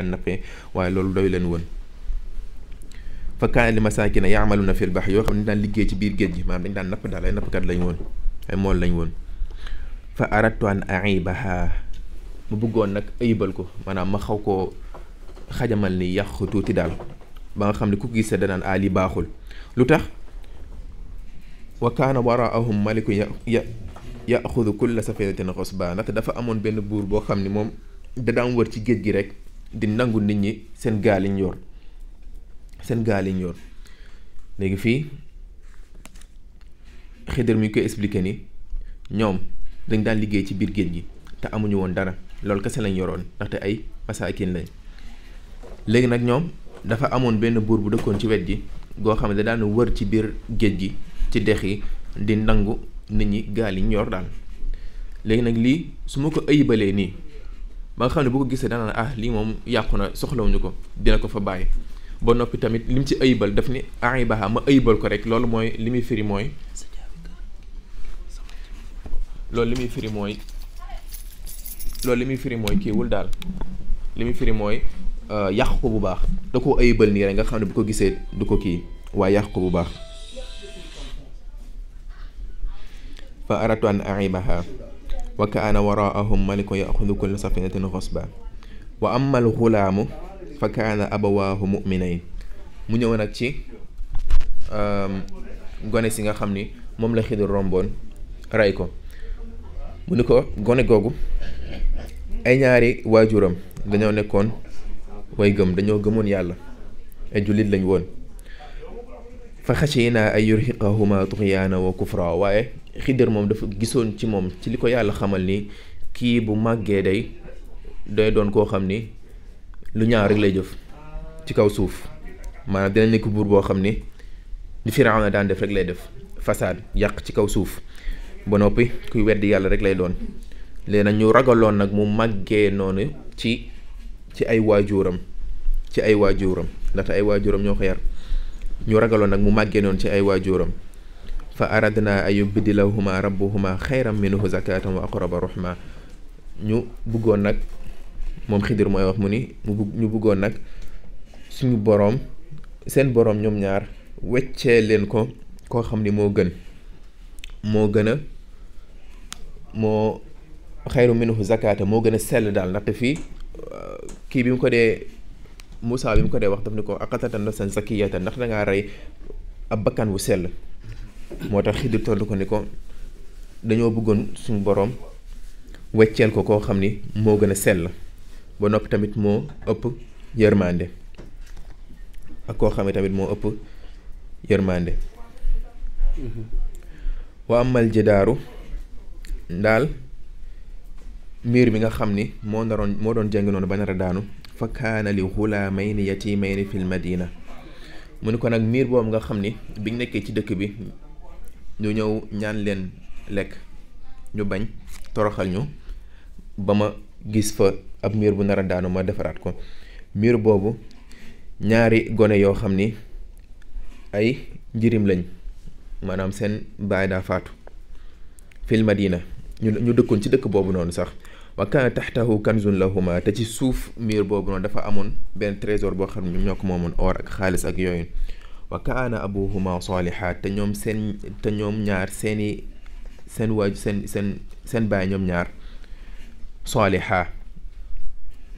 nappee waaye loolu doy leen woon fa kaana li masaakina ya'maluna fil bahri yoo xam ne daan liggéey ci biir géej gi maanaam dañ daan napp daal ay nappkat lañ woon ay mool lañ woon fa aradtu an a'ibaha mu bëggoon nag ayibal ko maanaam ma xaw koo xajamal ni yàq tuuti daal ba nga xam ne ku gisee danaan li baaxul lu tax wa kaana waraahum maliku yaxudu kulla safinatin xosba ndaxte dafa amoon benn buur boo xam ne moom da daan wër ci géej gi rek di nangu nit ñi seen gaal yi ñu yor léegi fii Xidr mi koy expliqué ni ñoom dañ daan liggéey ci biir géej gi te amuñu woon dara loolu kese lañ yoroon ndaxte ay masaakin lañ léegi nag ñoom dafa amoon benn buur bu dëkkoon ci wet gi goo xam ne da daan wër ci biir géej gi ci dex yi di nangu nit ñi gaal yi ñu yor daal léegi nag lii su ma ko ayibalee nii ba nga xam ne bu ko gisee danaa lii moom yàqu na soxlawuñu ko dina ko fa bàyyi ba noppi tamit lim ci ayibal daf ni ayibaha ma ayibal ko rek loolu mooy li muy firi mooy loolu li muy firi mooy kiiwul daal li muy firi mooy yàq ko bu baax da koo ayibal nii rek nga xam ne bu ko gisee du ko kii waaye yàq ko bu baax fa aradtu an a'ibaha wa kaana waraahum malikun yaxudu kulla safinatin xosba wa amma alxulaamu fa kaana abawaahu mu'minayn mu ñëw nag ci gone si nga xam ni moom la Xidr romboon rey ko mu ni ko gone googu ay ñaari waajuram dañoo nekkoon way gëm dañoo gëmoon yàlla ay jullit lañ woon fa xashiinaa ay yurhiqahuma tuxyaana wa kufra waaye Xidr moom dafa gisoon ci moom ci li ko yàlla xamal ni kii bu màggee day doon koo xam ni lu ñaaw rek lay jëf ci kaw suuf maanaam dina nekk buur boo xam ni li Firawna daan def rek lay def fasaad yàq ci kaw suuf ba noppi kuy weddi yàlla rek lay doon léegi nag ñu ragaloon nag mu màggee noonu ci ay waajuram ndaxte ay waajuram ñoo ko yar ñu ragaloon nag mu màggee noonu ci ay waajuram fa aradna an yubdilahuma rabbuhuma xayran minhu zakatan wa aqraba rahma ñu bëggoon nag moom Xidr mooy wax mu ni ñu bëggoon nag suñu boroom seen boroom ñoom ñaar weccee leen ko koo xam ni moo xayru minhu zakata moo gën a sell daal ndaxte fii kii bi mu ko dee Moussa bi mu ko dee wax daf ni ko aqatatan nafsan zakiyatan ndax dangaa rey ab bakkan bu sell moo tax Xidr tontu ko ni ko dañoo bëggoon suñu boroom wecceel ko koo xam ni moo gën a sell ba noppi tamit moo ëpp yërmande ak koo xam ne tamit moo ëpp yërmande wa amal jidaaru ndaal miir bi nga xam ni moo doon jàng noonu ba nar a daanu fa kaana li xulaamayni yatimayni fil madina mu ni ko nag miir boobu nga xam ni biñ nekkee ci dëkk bi ñu ñëw ñaan leen lekk ñu bañ toroxal ñu ba ma gis fa ab miir bu nar a daanu ma defaraat ko miir boobu ñaari gone yoo xam ni ay njirim lañ maanaam seen baay daa faatu fil madina ñu dëkkoon ci dëkk boobu noonu sax wa kaana taxtahu kanzun lahuma te ci suuf miir boobu noonu dafa amoon benn trésor boo xam ne ñoo ko moomoon or ak xaalis ak yooyu wa kaana abuhuma salihat te ñoom ñaar seen baay ñoom ñaar saliha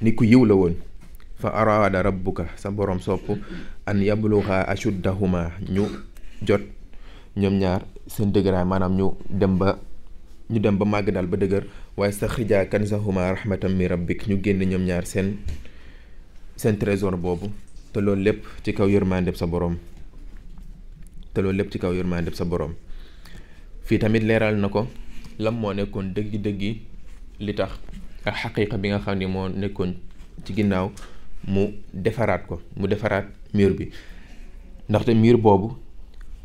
ni ku yiw la woon fa araada rabbuka sa boroom sopp an yabluga ashuddahuma ñu jot ñoom ñaar seen dëgëraay maanaam ñu dem ba màgg daal ba dëgër waaye staxrija kanzahuma rahmatan min rabbik ñu génn ñoom ñaar seen trésor boobu te loolu lépp ci kaw yërmandeb sa boroom fii tamit leeral na ko lam moo nekkoon dëggi li tax ak xaqiiqa bi nga xam ni moo nekkoon ci ginnaaw mu defaraat mur bi ndaxte mur boobu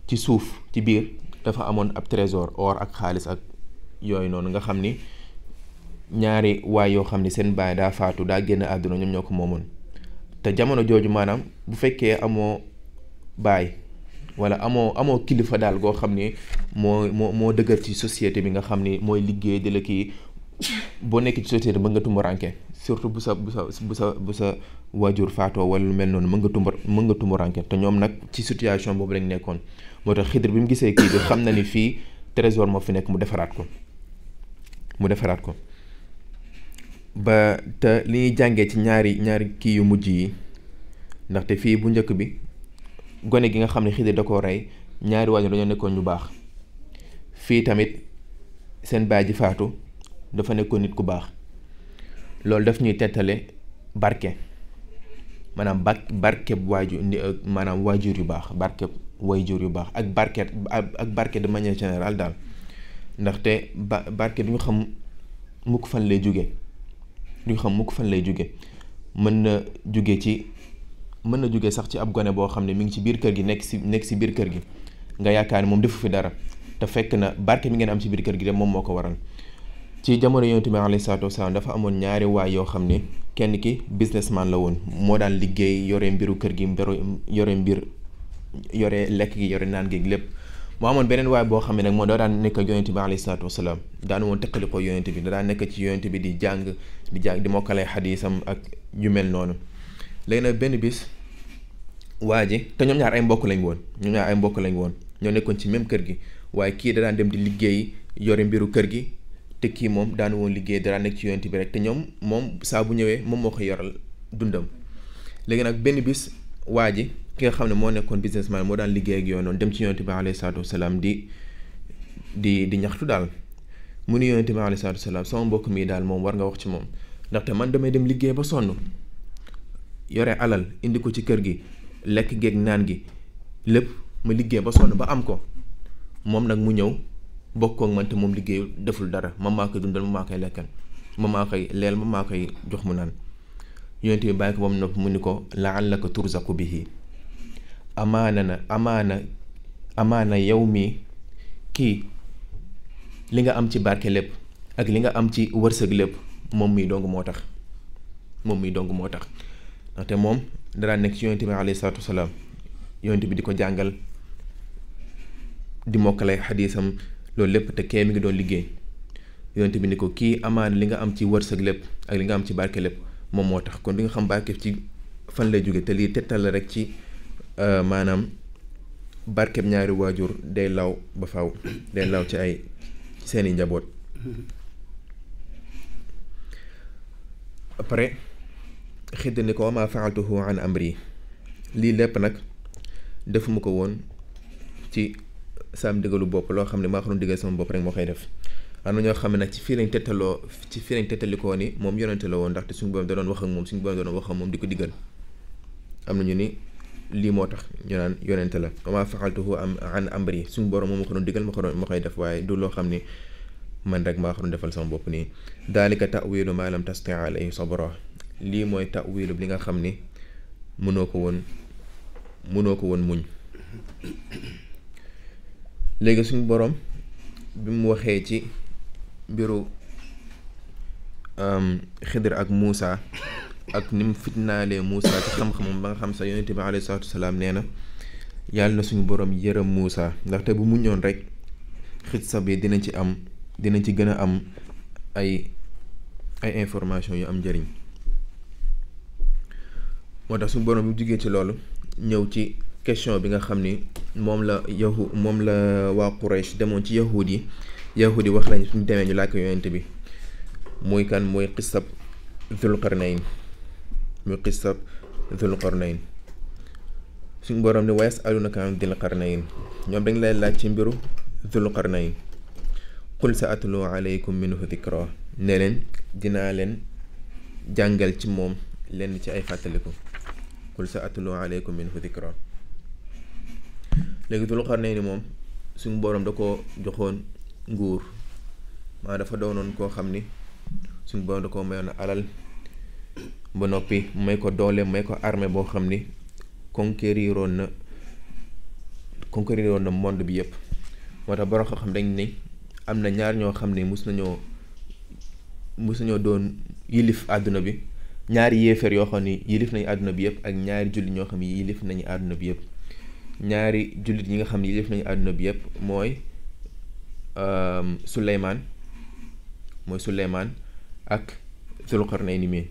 ci suuf ci biir dafa amoon ab trésor or ak xaalis ak yooyu noonu nga xam ni ñaari waay yoo xam ni seen baay daa faatu daa génn àdduna ñoom ñoo ko moomoon te jamono jooju maanaam bu fekkee amoo baay wala amoo kilifa daal goo xam ni moo dëgër ci société bi nga xam ni mooy liggéey di la kii boo nekk ci société mën nga tumuranke surtout bu sa waajur faatoo wala lu mel noonu mën nga tumuranke te ñoom nag ci situation boobu lañ nekkoon. moo tax Xidr bi mu gisee kii bi xam na ni fii trésor moo fi nekk mu defaraat ko ba te li ñuy jàngee ci ñaari kii yu mujj yi ndaxte fii bu njëkk bi gone gi nga xam ne Xidr da koo rey ñaari waajur dañoo nekkoon ñu baax. fii tamit seen baay ji faatu dafa nekkoon nit ku baax loolu daf ñuy tettale barke maanaam barkeb waajur maanaam waajur yu baax barkeb waajur yu baax ak barke de manière générale daal ndaxte barke du ñu xam mukk fan lay jóge mën na jóge sax ci ab gone boo xam ne mi ngi ci biir kër gi nekk si biir kër gi nga yaakaar ne moom defu fi dara te fekk na barke mi ngeen am ci biir kër gi de moom moo ko waral. ci jamono Yonent bi alayhi salaatu wasalaam dafa amoon ñaari waay yoo xam ne kenn ki businessman la woon moo daan liggéey yore mbiru kër gi yore lekk gi yore naan gi lépp. moo amoon beneen waay boo xam ne nag moo daan nekk ak Yonent bi alayhi salaatu wasalaam daanu woon teqali ko Yonent bi da daan nekk ci Yonent bi di jàng di mokkale xadiisam ak yu mel noonu. léegi nag benn bis waa ji te ñoom ñaar ay mbokk lañ woon ñoo nekkoon ci même kër gi waaye kii da daan dem di liggéey yore mbiru kër gi te kii moom daanu woon liggéey da daan nekk ci Yonent bi rek te moom saa bu ñëwee moom moo ko yoral dundam. léegi nag benn bis waa ji ki nga xam ne moo nekkoon businessman moo daan liggéey ak yoon noonu dem ci Yonent bi alayhi salaatu wasalaam di ñaxtu daal mu ni Yonent bi alayhi salaatu wasalaam sama mbokk mii daal moom war nga wax ci moom ndaxte man damay dem liggéey ba sonn yore alal indi ko ci kër gi lekk geeg naan gi lépp ma liggéey ba sonn ba am ko moom nag mu ñëw bokkoo ak man te moom liggéey deful dara man maa koy dundal man maa koy lekkal man maa koy leel man maa koy jox mu naan. Yonent bi bàyyi ko ba mu nopp mu ni ko la'allaka turzaqu bihi amaana yow mi kii li nga am ci barke lépp ak li nga am ci wërsëg lépp moom mii dong moo tax ndaxte moom dara nekk ci Yonent bi alayhi salaatu wasalaam Yonent bi di ko jàngal di mokkale xadiisam loolu lépp te kee mi ngi doon liggéey Yonent bi ni ko kii amaana li nga am ci wërsëg lépp ak li nga am ci barke lépp moom moo tax kon di nga xam barke ci fan lay jóge te lii tettal la rek ci maanaam barkeb ñaari waajur day law ba faw day law ci seeni njaboot. après Xidr ni ko wa maa fa'altuhu an amri lii lépp nag defuma ko woon ci saam digalu bopp loo xam ne maa ko doon digal sama bopp rek moo koy def. am na ñoo xam ne nag ci fii lañ tettalikoo ni moom yonente la woon ndaxte suñu borom da doon wax ak moom di ko diggal am na ñu ni lii moo tax ñu naan yonente la wa maa fa'altuhu an amri suñu borom moom ma ko doon diggal ma koy def waaye du loo xam ni man rek maa ko doon defal sama bopp nii. daalika ta'wiilu maa lam tasti' alayhi sabra lii mooy ta'wiilu li nga xam ni mënoo ko woon muñ. léegi suñu borom bi mu waxee ci mbiru Xidr ak Muusa ak ni mu fitnaalee Muusa ci xam-xamam ba nga xam sa Yonent bi alayhi salaatu wasalaam nee na yàlla na suñu borom yërëm Muusa ndaxte bu muñoon rek xissa bi dinañ ci gën a am ay information yu am njëriñ. moo tax suñu borom bi jugee ci loolu ñëw ci question bi nga xam ni moom la waa Quraysh demoon ci yahuud yi wax lañ suñu demee ñu laaj ko Yonent bi muy kan muy xissab Dhul Qarnayn suñu borom ni wa yas'alunaka an Dhil Qarnayn ñoom dañ lay laaj ci mbiru Dhul Qarnayn qul sa atlu alaykum minhu dhikra ne leen dinaa leen jàngal ci moom lenn ci ay fàttaliku qul sa atlu alaykum minhu dhikra. léegi Dhul Qarnayn moom suñu borom da ko joxoon nguur maa dafa doonoon koo xam ni suñu borom da ko mayoon alal ba noppi may ko doole may ko armée boo xam ni conquériroon na monde bi yëpp. moo tax borom xam dañ ni am na ñaar ñoo xam ne mus nañoo doon yilif àdduna bi ñaari yéefar yoo xam ni yilif nañu àdduna bi yëpp ak ñaari jullit ñoo xam ni yilif nañu àdduna bi yëpp. ñaari jullit yi nga xam ne yilif nañu àdduna bi yëpp mooy Suleymaan mooy Suleymaan ak Zulqarnayni mi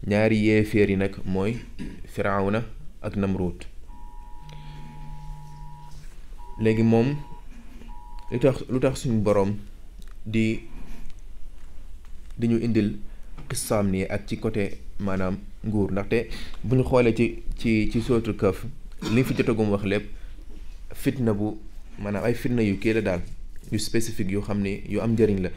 ñaari yéeféer yi nag mooy Firawna ak Namrud. léegi moom lu tax suñu boroom di ñu indil xissaam nii ak ci côté maanaam nguur, ndaxte bu ñu xoolee ci sootul Kahf li fi jotagum wax lépp fitna bu maanaam ay fitna yu kii la daal yu spécifique yu xam ni yu am njëriñ la.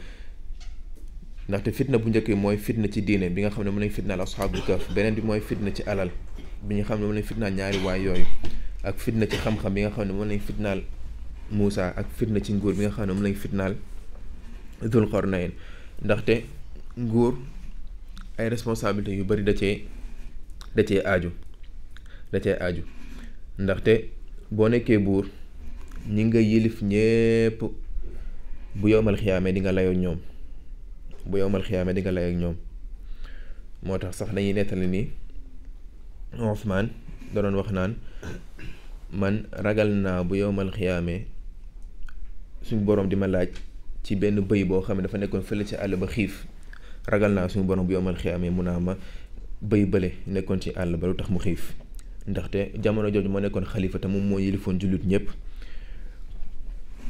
ndaxte fitna bu njëkk mooy fitna ci diine bi nga xam ne mën nañ fitnaal asxaabul kahf, beneen bi mooy fitna ci alal bi ñu xam ne mën nañ fitnaal ñaari waay yooyu, ak fitna ci xam-xam bi nga xam ne mën nañ fitnaal Muusa, ak fitna ci nguur bi nga xam ne mën nañ fitnaal Zulqarnayn. ndaxte nguur ay responsabilités yu bari da cee aaju ndaxte boo nekkee buur ñi nga yilif ñépp bu yowmal xiyaamee di nga layoo ñoom moo tax sax dañuy nettali ni Usmaan da doon wax naan man ragal naa bu yowmal xiyaamee suñu borom di ma laaj ci benn bëy boo xam ne dafa nekkoon fële ci àll ba xiif, ragal naa suñu borom bu yowmal xiyaamee mun naa ma bëy bële nekkoon ci àll ba lu tax mu xiif, ndaxte jamono jooju moo nekkoon xalifa te moom moo yilifoon jullit ñépp.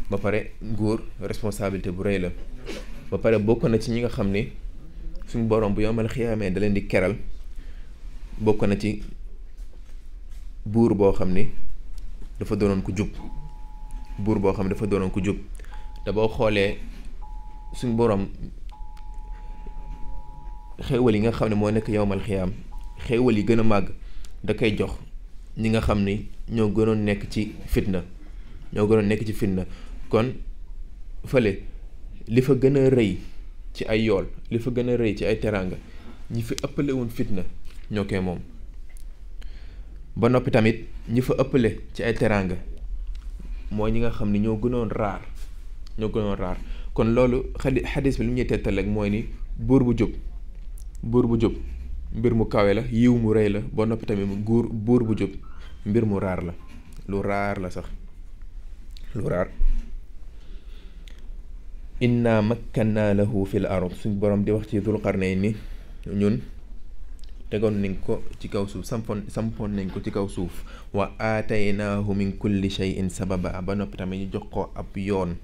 ba pare nguur responsabilité bu rëy la, ba pare bokk na ci ñi nga xam ni suñu borom bu yowmal xiyaamee da leen di keral, bokk na ci buur boo xam ni dafa doonoon ku jub te boo xoolee suñu borom xéewal yi nga xam ne moo nekk yowmal xiyaam, xéewal yi gën a màgg da koy jox ñi nga xam ni ñoo gënoon nekk ci fitna. kon fële li fa gën a rëy ci ay yool, li fa gën a rëy ci ay teraanga, ñi fi ëppale woon fitna ñoo koy moom. ba noppi tamit ñi fa ëppale ci ay teraanga mooy ñi nga xam ni ñoo gënoon raar. kon loolu xadis bi lu ñuy tettal rek mooy ni buur bu jub mbir mu kawe la, yiw mu rëy la. ba noppi tamit buur bu jub mbir mu raar la, lu raar la sax, lu raar. inna makkanna lahu fil ard, suñ borom di wax ci Zulqarnayni ñun tegoon nañ ko ci kaw suuf, sampoon nañ ko ci kaw suuf. wa aataynaahu min kulli shay'in sababa, ba noppi tamit ñu jox ko ab yoon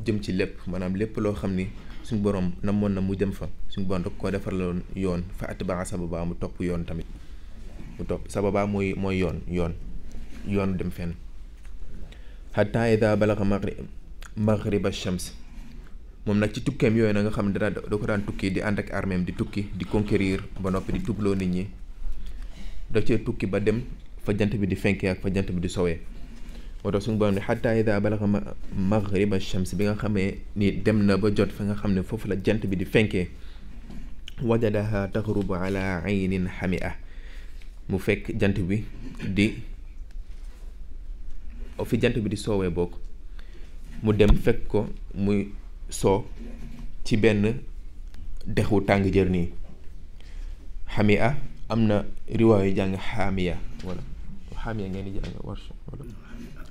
jëm ci lépp, maanaam lépp loo xam ni suñ borom namoon na mu jëm fa, suñ borom da ko defaraloon yoon. fa atbaa sababa, mu topp yoon tamit, sababa mooy yoon dem fenn. hatta ida balaga maghriba shams, moom nag ci tukkeem yooyu na nga xam ne da ko daan tukki di ànd ak arméem di tukki di conquérir ba noppi di tubloo nit ñi, da cee tukki ba dem fa jant bi di fenkee ak fa jant bi di sowee. moo tax suñu borom ne hatta ida balaga maghriba shams, bi nga xamee ni dem na ba jot fa nga xam ne foofu la jant bi di fenkee. wajadaha taghrubu ala aynin hamia, mu fekk jant bi fi jant bi di soowee bokk, mu dem fekk ko muy soo ci benn dexu tàng jër nii. xamia am na riwaayu jàng xaamiya, wala xaamiya ngeen di jàng wala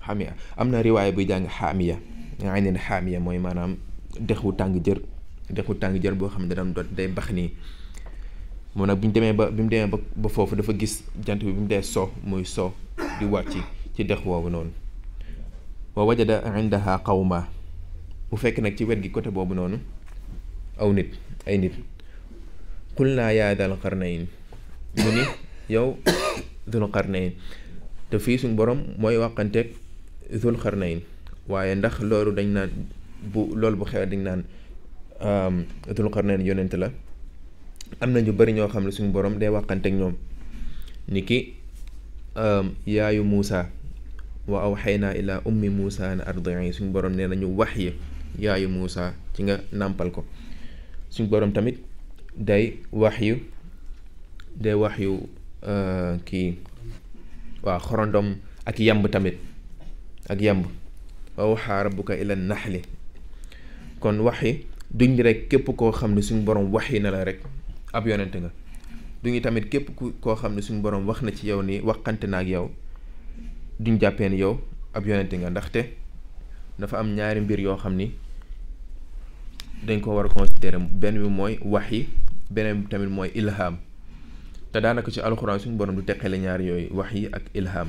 xamia am na riwaaya buy jàng xaamiya. nga xam ne xaamiya mooy maanaam dexu tàng jër boo xam ne day bax nii. moom nag bi mu demee ba foofu dafa gis jant bi mu dee so muy so di wàcc ci dex woowu noonu. wa wajada indaha qawma, mu fekk nag ci wet gi côté boobu noonu ay nit. qulnaa yaa dal qarnayn, mu ni yow Dul Qarnayn. te fii suñ borom mooy waxanteeg Dul Qarnayn, waaye ndax loolu dañ naan loolu bu xewee dañ naan Dul Qarnayn yonent la. am na ñu bari ñoo xam ne suñu borom day waxanteeg ñoom, ni ki yaayu Muusa, wa awxaynaa ilaa ummi Muusa an ardi'i, suñu borom nee nañu waxyi yaayu Muusa ci nga nàmpal ko. suñu borom tamit day waxyu kii waaw xorondom ak yamb tamit, wa awxaa rabbuka ila naxli. kon waxyi duñ rek képp koo xam ne suñu borom waxyi na la rek ab yonente nga, duñu tamit képp koo xam ne suñu borom wax na ci yow ni waxante na ak yow duñ jàppee ni yow ab yonente nga. ndaxte dafa am ñaari mbir yoo xam ni dañ ko war a considérer benn bi mooy wahyi beneen bi tamit mooy ilham te daanaka ci alxuraan suñu borom du teqale ñaar yooyu wahyi ak ilham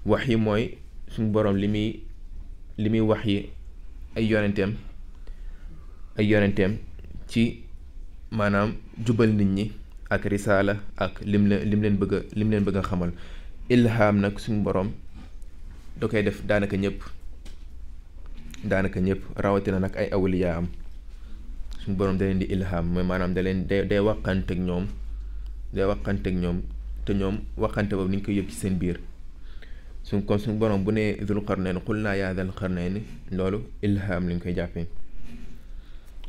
wahyi mooy suñu borom li muy wahyi ay yonenteem ci maanaam jubal nit ñi ak risaala ak lim leen bëgg a xamal ilham nag suñu borom da koy def daanaka ñëpp rawatina nag ay awliya am suñu borom da leen di ilham mooy maanaam da leen day waxante ak ñoom te ñoom waxante boobu ni ñu koy yëg ci seen biir suñu borom bu nee Zul Qarnayn qul naa yaa Zal Qarnayn loolu ilham lañ koy jàppee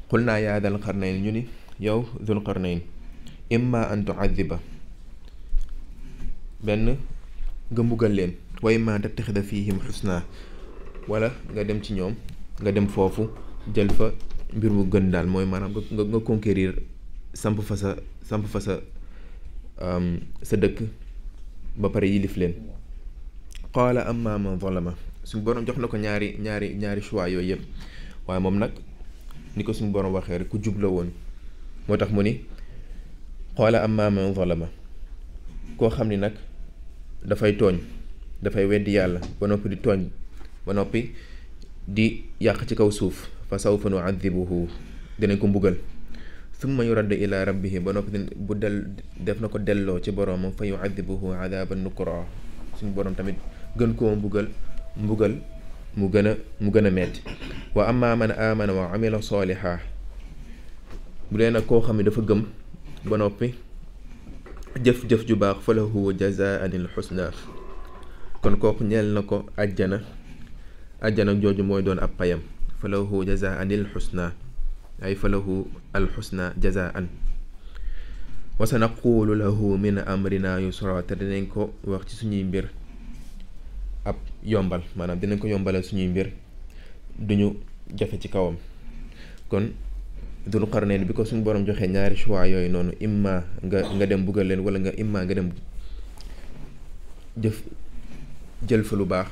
qul naa yaa Zal Qarnayn ñu ni yow Zul Qarnayn imma an tu'adhiba benn nga mbugal leen wa imma an tattaxida fihim xusna wala nga dem ci ñoom nga dem foofu jël fa mbir mu gën daal mooy maanaam nga conquérir samp fa sa dëkk ba pare yilif leen qaala amma man zalama suñu borom jox na ko ñaari choix yooyu yëpp waaye moom nag ni ko suñu borom waxee rek ku jub la woon moo tax mu ni qaala amma man zalama koo xam ni nag dafay tooñ dafay weddi yàlla ba noppi di tooñ ba noppi di yàq ci kaw suuf fa sawfa nu'adhibuhu dinañ ko mbugal summa yuraddu ila rabbihi ba noppi def na ko delloo ci boroomam fa yu'adhibuhu adhaban nukra suñu boroom tamit gën koo mbugal mu gën a metti wa amma man amana wa amila saliha bu dee nag koo xam ne dafa gëm ba noppi jëf-jëf ju baax fa lahu jazaa'anil husna kon kooku ñeel na ko ajjana jooju mooy doon ab payam fa lahu jazaa'anil husna ay fa lahu al husna jazaa'an wa sanaqulu lahu min amrina yusra te dinañ ko wax ci suñuy mbir ab yombal maanaam dinañ ko yombalal suñuy mbir duñu jafe ci kawam kon Dul Qarnayn bi ko suñu borom joxee ñaari choix yooyu noonu imma nga dem buggal leen wala nga imma nga dem jël fa lu baax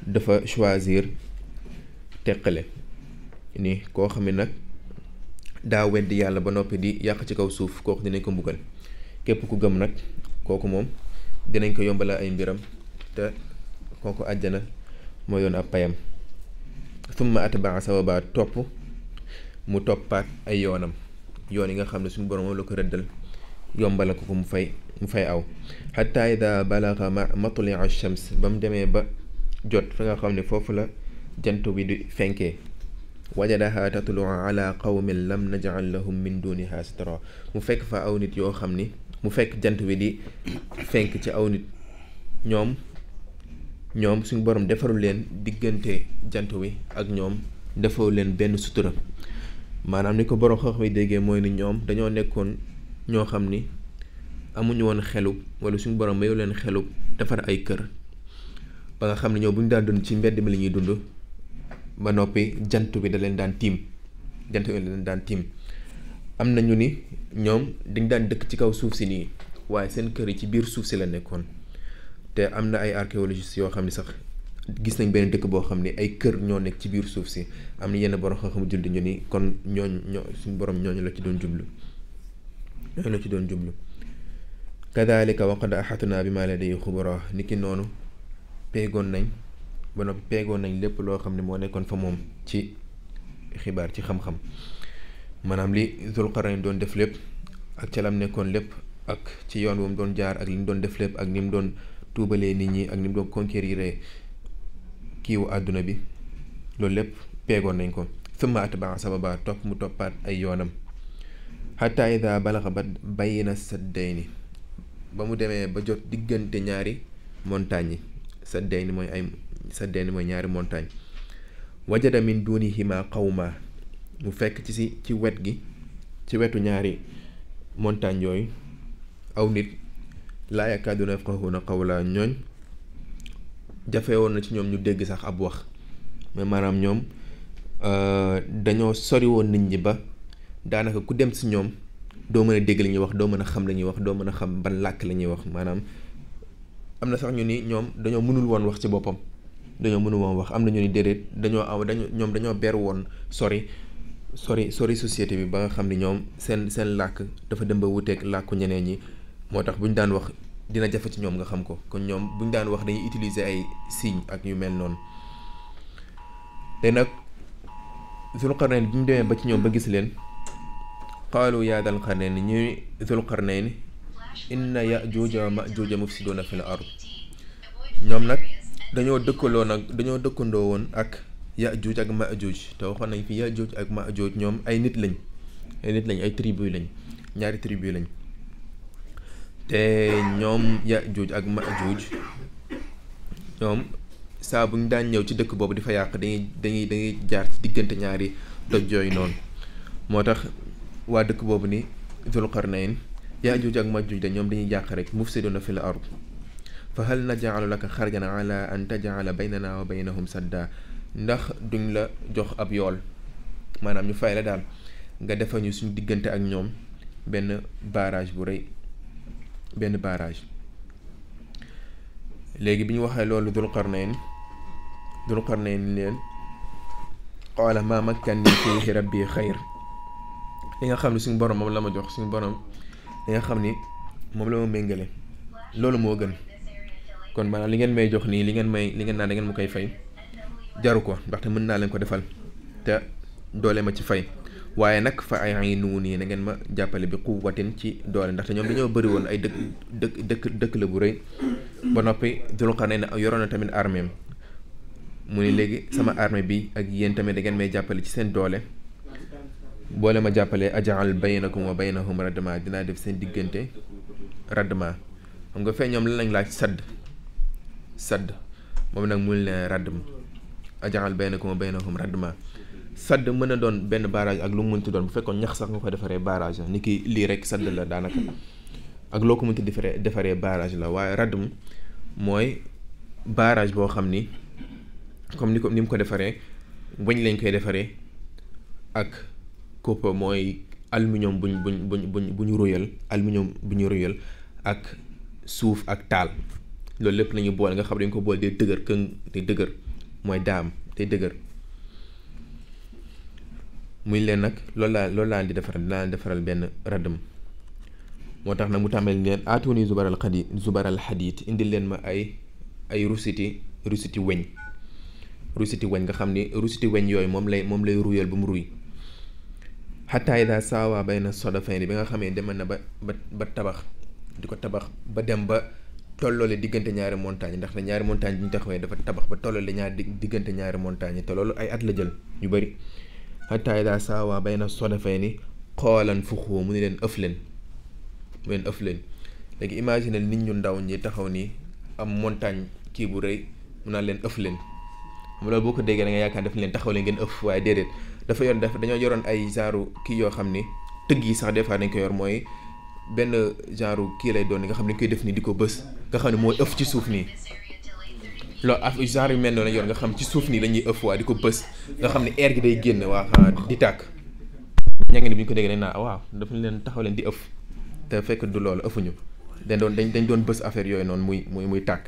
dafa choisir teqale ni koo xam ne nag daa weddi yàlla ba noppi di yàq ci kaw suuf kooku dinañ ko mbugal képp ku gëm nag kooku moom dinañ ko yombala ay mbiram te kooku àjjana mooy doon ab payam summa atbaa sababa topp mu toppaat ay yoon yi nga xam ne suñu borom moom la ko rëddal yombala ko mu fay aw xataa ida balaga matlia ash-shams ba mu demee ba jot fi nga xam ne foofu la jant bi di fenkee wajadaha tatlu ala qawmin lam naj'al lahum min duniha sitra mu fekk fa aw nit yoo xam ni mu fekk jant bi di fenk ci aw nit ñoom suñu borom defarul leen diggante jant wi ak ñoom defoo leen benn sutura maanaam ni ko borom xoox bi déggee mooy ni ñoom dañoo nekkoon ñoo xam ni amuñu woon xelub wala suñu borom mayu leen xelub defar ay kër ba nga xam ne ñoom bu ñu daan dund ci mbedd mi la ñuy dund ba noppi jant bi da leen daan tiim am nañu ni ñoom dañ daan dëkk ci kaw suuf si nii waaye seen kër yi ci biir suuf si la nekkoon te am na ay archéologistes yoo xam ne sax gis nañ benn dëkk boo xam ne ay kër ñoo nekk ci biir suuf si am na yenn borom xam-xamu julli ñu ni kon suñu borom ñooñu la ci doon jublu kadhalika wa qad ahatna bima ladayhi khubra niki noonu peegoon nañ lépp loo xam ne moo nekkoon fa moom ci xibaar ci xam-xam maanaam li Zul Qarnayn doon def lépp ak ca lam nekkoon lépp ak ci yoon wu mu doon jaar ak li mu doon def lépp ak ni mu doon tuubalee nit ñi ak ni mu doon conquérir kiiwu àdduna bi loolu lépp peegoon nañ ko summa atbaa sababa topp mu toppaat ay yoonam hatta ida balaxa bayna saddayni ba mu demee ba jot diggante ñaari montagne yi saddayni mooy ñaari montagne wajada min dunihima qawma mu fekk ci wetu ñaari montagne yooyu aw nit laa yakaaduna yafqahuuna qawla ñooñ jafe woon na ci ñoom ñu dégg sax ab wax mais maanaam ñoom dañoo sori woon nit ñi ba daanaka ku dem si ñoom doo mën a dégg li ñuy wax doo mën a xam la ñuy wax doo mën a xam ban làkk la ñuy wax maanaam am na sax ñu ni ñoom dañoo mënul woon wax ci boppam am na ñu ni déedéet dañoo beru woon sori sori société bi ba nga xam ni ñoom seen làkk dafa dem ba wuteeg làkku ñeneen ñi moo tax bu ñu daan wax dina jafe ci ñoom nga xam ko kon ñoom bu ñu daan wax dañuy utiliser ay signes ak yu mel noonu te nag Zulqarnayn bi ñu demee ba ci ñoom ba gis leen qaalu yaa dal qarnayn ñuy Zulqarnayn inna ya'juuja wa ma'juuja mufsiduuna fil ard ñoom nag dañoo dëkkandoo woon ak Ya'juuj ak Ma'juuj te waxoon nañ fi Ya'juuj ak Ma'juuj ñoom ay nit lañ ay tribu lañ ñaari tribu lañ te ñoom Ya'juuj ak Ma'juuj ñoom saa bu ñu daan ñëw ci dëkk boobu di fa yàq dañuy jaar ci diggante ñaari doj yooyu noonu moo tax waa dëkk boobu ni Zulqarnayn Ya'juuj ak Ma'juuj de ñoom dañuy yàq rek mufsiduuna fil ard fa hal naj'alu laka xarjan ala an taj'ala baynana wa baynahum sadda ndax duñ la jox ab yool maanaam ñu fay la daal nga defal ñu suñu diggante ak ñoom benn barrage bu rëy benn barrage léegi bi ñu waxee loolu Zulqarnayn leen qaala maa makkanni fiihi rabbi xayr li nga xam ne suñu borom moom la ma jox suñu borom li nga xam ni moom la ma méngale loolu moo gën kon maanaam li ngeen may jox nii li ngeen naan da ngeen ma koy fay jaru ko ndaxte mën naa leen ko defal te doole ma ci fay waaye nag fa a'iinuunii na ngeen ma jàppale bi quwwatin ci doole ndaxte ñoom dañoo bëri woon ay dëkk la bu rëy ba noppi Zulqarnayn yoroon na tamit armée mu ni léegi sama armée bi ak yéen tamit da ngeen may jàppale ci seen doole boole ma jàppale aj'al baynakum wa baynahum radma dinaa def seen diggante radma xam nga fee ñoom lan lañ laaj sadd moom nag mul ne radm aj'al baynakum wa baynahum radma sadd mën a doon benn barrage ak lu mu mënti doon bu fekkoon ñax sax nga ko defaree barrage la ni ki lii rek sadd la daanaka ak loo ko mënti defaree barrage la waaye radm mooy barrage boo xam ni comme ni mu ko defaree weñ lañ koy defaree ak copper mooy aluminium bu ñu royal aluminium bu ñu royal ak suuf ak taal loolu lépp lañu boole nga xam dañ ko boole day dëgër këng day dëgër mooy daam day dëgër muy leen nag loolu laa di defaral dinaa leen defaral benn radam moo tax nag mu tàmbali leen aatuni zubaral xadiid indil leen ma ay rusiti weñ nga xam ni rusiti weñ yooyu moom lay ruyal ba mu ruy xataa ida saawa bayna sodafayni bi nga xamee demal na ba tabax di ko tabax ba dem ba tolloole diggante ñaari montagne ndax ne ñaari montagne bi ñu taxawee dafa tabax ba tolloole diggante ñaari montagne te loolu ay at la jël ñu bëri xataa ida saawa bayna sodafayni xoolan fuxu mu ni leen ëf leen léegi imagine nit ñu ndaw ñi taxaw ni am montagne kii bu rëy mu naan leen ëf leen xam loolu boo ko déggee da nga yaakaar daf leen taxaw leen ngeen ëf waaye déedéet dañoo yoroon ay genre kii yoo xam ni tëgg yi sax des fois dañ ko yor mooy benn genre kii lay doon nga xam ne dañ koy def nii di ko bës nga xam ne mooy ëf ci suuf nii loolu af genre yu mel noonu la yor nga xam ci suuf nii la ñuy ëf waa di ko bës nga xam ne air gi day génn waa di tàkk ña ngi ni bu ñu ko déggee dañ naa waaw daf leen taxaw leen di ëf te fekk du loolu ëfuñu dañ doon bës affaire yooyu noonu muy tàkk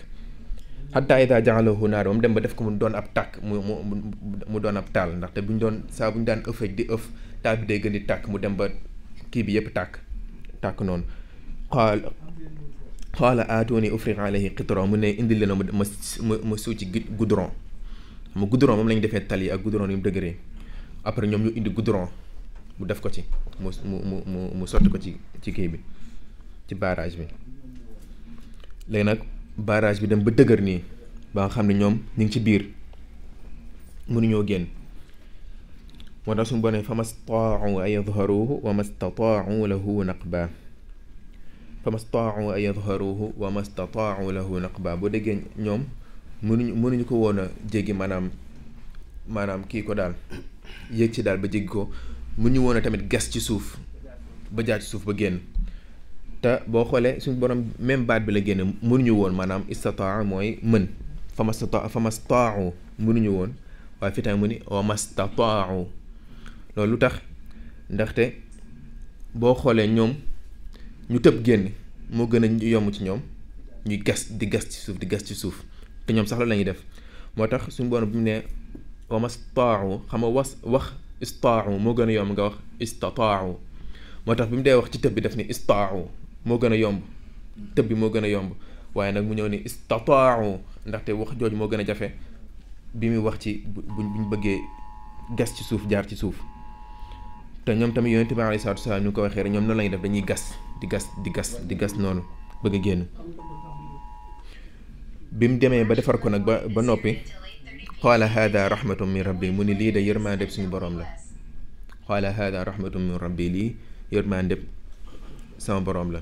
hatta ida ja'alahu naar moom dem ba def ko mu doon ab tàkk mu doon ab taal ndaxte bu ñu daan ëf rek di ëf taal bi day gën di tàkk mu dem ba kii bi yëpp tàkk noonu qaala aatuni ufriq alayhi qitra mu ne indi leen ma suuc ci goudron moom lañu defee tali ak goudron yu mu dëgëree après ñoom ñu indi goudron mu def ko ci mu sotti ko ci kii bi ci barrage bi léegi nag barrage bi dem ba dëgër nii ba nga xam ne ñoom ñu ngi ci biir mënuñoo génn moo tax suñu bonee fa mastataa'u an yadharuhu wa mastataa'u lahu naqba boo déggee ñoom mënuñu ko woon a jéggi maanaam kii ko daal yéeg ci daal ba jéggi ko mënuñu woon a tamit gas ci suuf ba jaar ci suuf ba génn te boo xoolee suñu borom même baat bi la génn mënuñu woon maanaam istataa mooy mën fa mastataa'u mënuñu woon waaye fi tamit mu ni wa mastataa'u loolu lu tax ndaxte boo xoolee ñoom ñu tëb génn moo gën a yomb ci ñoom ñuy gas ci suuf te ñoom sax loolu la ñuy def moo tax suñu borom bi mu ne wa mastataa'u xam nga wax istaau moo gën a yomb nga wax istataau. moo tax bi mu dee wax ci tëb bi daf ni istaau moo gën a yomb, tëb bi moo gën a yomb, waaye nag mu ñëw ni istataau ndaxte wax jooju moo gën a jafe bi muy wax ci buñ bëggee gas ci suuf, jaar ci suuf. te ñoom tamit yonent bi alayhi salaatu wasalaam ñu ko waxee rek ñoom noonu lañuy def, dañuy gas di gas noonu bëgg a génn. bi mu demee ba defar ko nag ba noppi, qaala haada rahmatun min rabbi, mu ni lii de yërmaandeb suñu borom la. qaala haada rahmatun min rabbi, lii yërmaandeb sama borom la.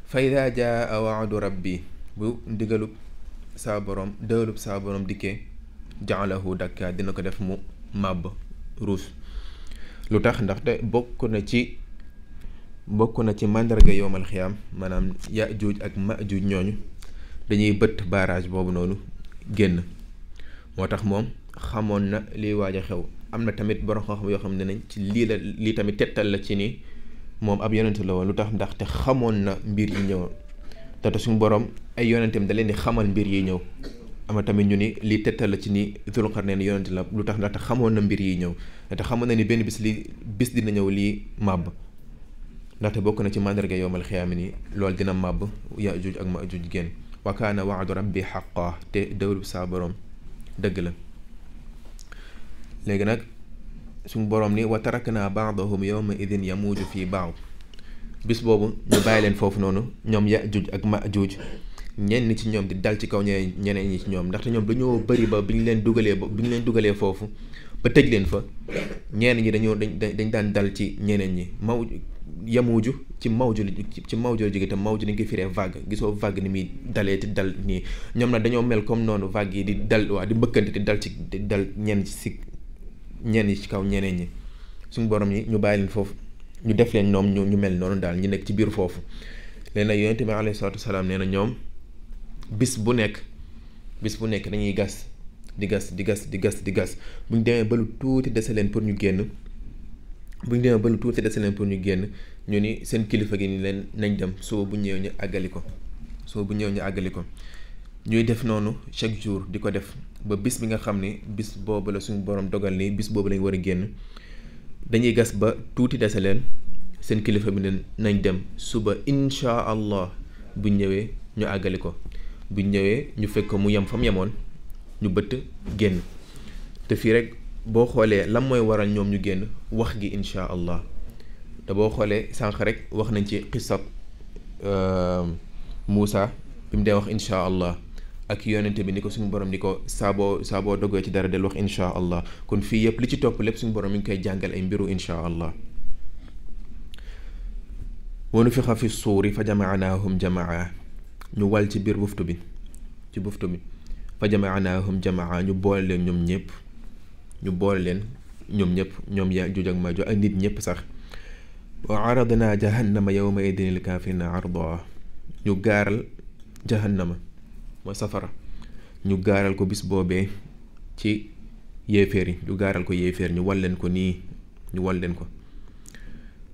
fa idaa jaa waadu rabbi, bu ndigalub saa borom dëlub saa borom dikkee, jaalahu dakka, dina ko def mu màbb ruus. lu tax ndaxte bokk na ci màndarga yowmal xiyaam, maanaam Yaajuuj ak Maajuuj ñooñu dañuy bëtt barrage boobu noonu génn. moo tax moom xamoon na liy waaj a xew. am na tamit borom xam-xam yoo xam ne nañ ci lii tamit tettal la ci ni moom ab yonent la woon. lu tax ndaxte xamoon na mbir yi ñëw, te suñu borom ay yonentam da leen di xamal mbir yi ñëw. am na tamit ñu ni lii tettal la ci ni Zulqarnayn yonent la. lu tax ndaxte xamoon na mbir yi ñëw, ndaxte xamoon na ni benn bis dina ñëw lii màbb. ndaxte bokk na ci màndarga yowmal xiyaam ni loolu dina màbb, Yaajuuj ak Maajuuj génn. wa kaana waadu rabbi xaqaa, te dëwlu saa borom dëgg la. léegi nag suñu borom ni wa tarakna baadahum yawma idin yamuuju fii baad. bis boobu ñu bàyyi leen foofu noonu ñoom Yaajuuj ak Maajuuj, ñenn ci ñoom di dal ci kaw ñeneen ñi ci ñoom, ndaxte ñoom dañoo bëri ba bi ñu leen dugalee foofu ba tëj leen fa, ñenn ñi dañ daan dal ci ñeneen ñi. yamuuju ci mawju la jóge, te mawju dañ koy firee vague. gisoo vague ni muy dalee di dal nii, ñoom nag dañoo mel comme noonu vague yi di dal, di mbëkkante di dal ñenn ci kaw ñeneen ñi. suñu borom yi ñu bàyyi leen foofu, ñu def leen ñoom ñu mel noonu daal, ñu nekk ci biir foofu. léegi nag yonent bi alayhi salaatu wasalaam nee na ñoom bis bu nekk dañuy gas di gas bu ñu demee ba lu tuuti dese leen pour ñu génn. ñu ni seen kilifa gi ni leen nañ dem, suba bu ñëwee ñu àggali ko. ñuy def noonu chaque jour di ko def ba bis bi nga xam ni bis boobu la suñu borom dogal ni bis boobu lañ war a génn. dañuy gas ba tuuti dese leen, seen kilifa bi ne nañ dem, suba insha allah bu ñëwee ñu àggali ko. bu ñëwee ñu fekk mu yem fa mu yemoon, ñu bëtt génn. te fii rek boo xoolee lan mooy waral ñoom ñu génn, wax gi insha allah. te boo xoolee sànq rek wax nañ ci xisab Muusa bi mu dee wax insha allah, ak yonente bi ni ko suñu borom ni ko saaboo dogee ci dara del wax insha allah. kon fii yëpp li ci topp lépp suñu borom mi ngi koy jàngal ay mbiru insha allah. wa nufixa fi suuri fa jamaanaahum jamaa, ñu wal ci biir buftu bi fa jamaanaahum jamaa, ñu boole leen ñoom ñëpp ñoom Yaajuuj ak Maajuuj ak nit ñëpp sax. wa aradna jahannama yawma idin lil kaafirina ardaa, ñu gaaral jahannama mooy safara, ñu gaaral ko bis boobee ci yéeféer yi, ñu gaaral ko yéeféer, ñu wal leen ko